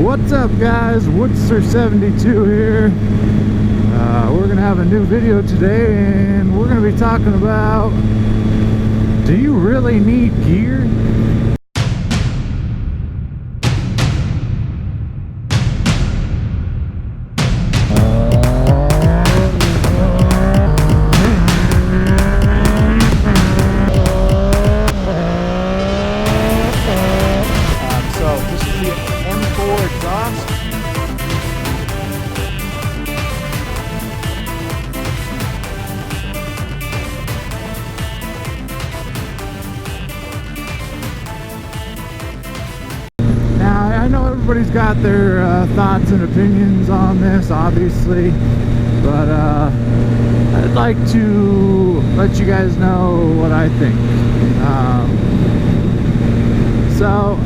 What's up, guys? Woodster72 here. We're gonna have a new video today, and we're gonna be talking about, do you really need gear? So this is the M4 exhaust. Now, I know everybody's got their thoughts and opinions on this, obviously, but I'd like to let you guys know what I think. So,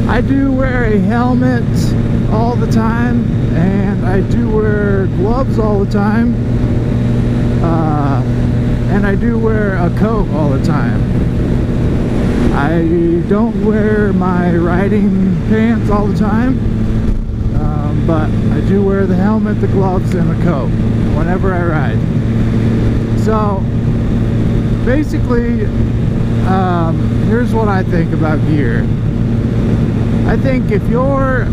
I do wear a helmet all the time, and I do wear gloves all the time, and I do wear a coat all the time. I don't wear my riding pants all the time, but I do wear the helmet, the gloves, and the coat whenever I ride. So basically, here's what I think about gear. I think if you're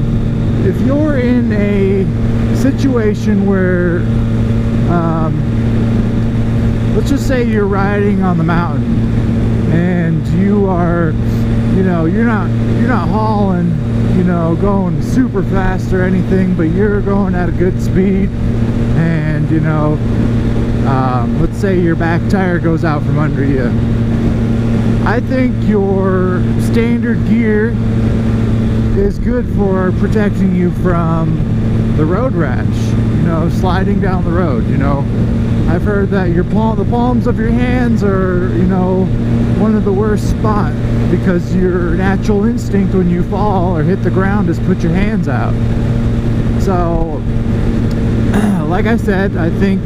in a situation where, let's just say you're riding on the mountain, and you are, you're not hauling, going super fast or anything, but you're going at a good speed, and let's say your back tire goes out from under you. I think your standard gear is good for protecting you from the road rash, sliding down the road. I've heard that the palms of your hands are, one of the worst spots, because your natural instinct when you fall or hit the ground is put your hands out. So, like I said, I think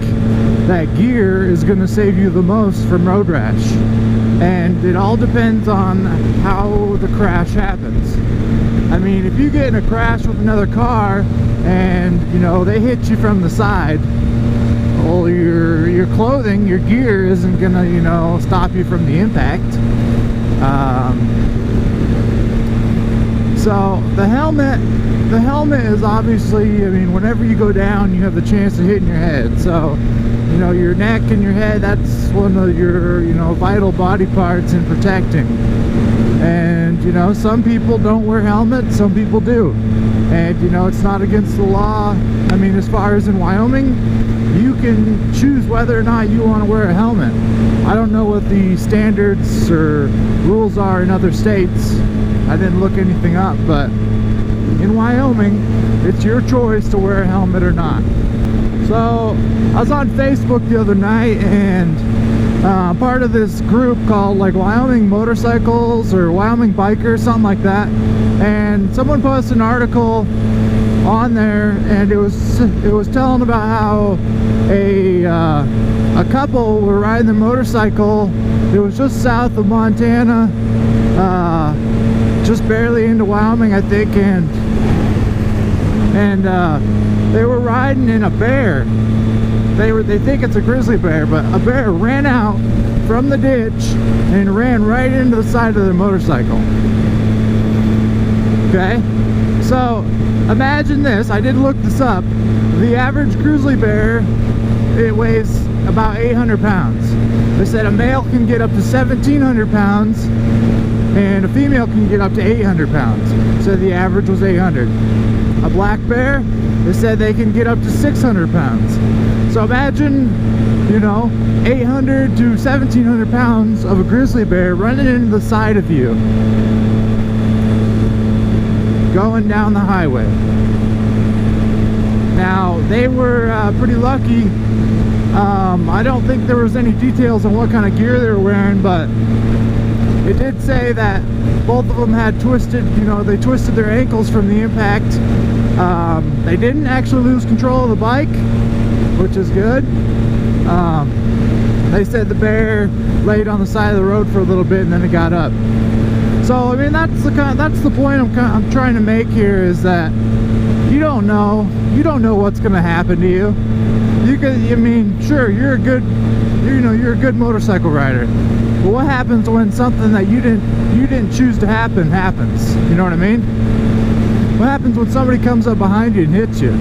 that gear is going to save you the most from road rash. And it all depends on how the crash happens. I mean, if you get in a crash with another car and, they hit you from the side, well, your clothing, your gear isn't gonna, stop you from the impact. So the helmet is obviously, whenever you go down, you have the chance of hitting your head. So, your neck and your head, that's one of your, vital body parts in protecting. And, some people don't wear helmets, some people do. And, it's not against the law. As far as in Wyoming, you can choose whether or not you want to wear a helmet. I don't know what the standards or rules are in other states. I didn't look anything up, but in Wyoming, it's your choice to wear a helmet or not. So, I was on Facebook the other night, and part of this group called like Wyoming Motorcycles or Wyoming Bikers, something like that, and someone posted an article on there, and it was telling about how a couple were riding their motorcycle. It was just south of Montana, just barely into Wyoming, I think, and they were riding in a bear. They think it's a grizzly bear, but a bear ran out from the ditch and ran right into the side of their motorcycle. Okay? So, imagine this. I did look this up. The average grizzly bear, it weighs about 800 pounds. They said a male can get up to 1,700 pounds, and a female can get up to 800 pounds. So the average was 800. A black bear, they said they can get up to 600 pounds. So imagine, 800 to 1,700 pounds of a grizzly bear running into the side of you, going down the highway. Now, they were pretty lucky. I don't think there was any details on what kind of gear they were wearing, but it did say that both of them had twisted, they twisted their ankles from the impact. They didn't actually lose control of the bike, which is good. They said the bear laid on the side of the road for a little bit and then it got up. So I mean, that's the point I'm trying to make here, is that you don't know what's going to happen to you. I mean, sure, you're a good motorcycle rider, but what happens when something that you didn't choose to happen happens? You know what I mean? What happens when somebody comes up behind you and hits you?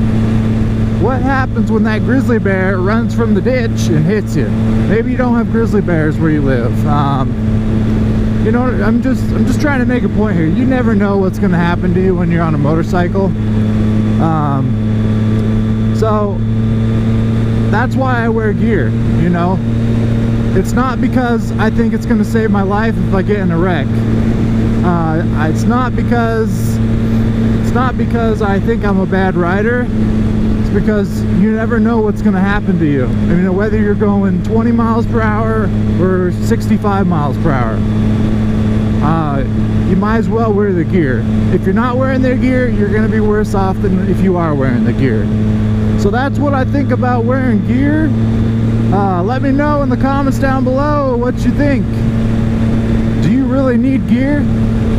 What happens when that grizzly bear runs from the ditch and hits you? Maybe you don't have grizzly bears where you live. You know, I'm just trying to make a point here. You never know what's going to happen to you when you're on a motorcycle. So that's why I wear gear, you know. It's not because I think it's going to save my life if I get in a wreck. It's not because I think I'm a bad rider. It's because you never know what's going to happen to you. I mean, whether you're going 20 miles per hour or 65 miles per hour, you might as well wear the gear. If you're not wearing the gear, you're going to be worse off than if you are wearing the gear. So that's what I think about wearing gear. Let me know in the comments down below what you think. Do you really need gear?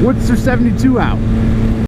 What's their 72 out?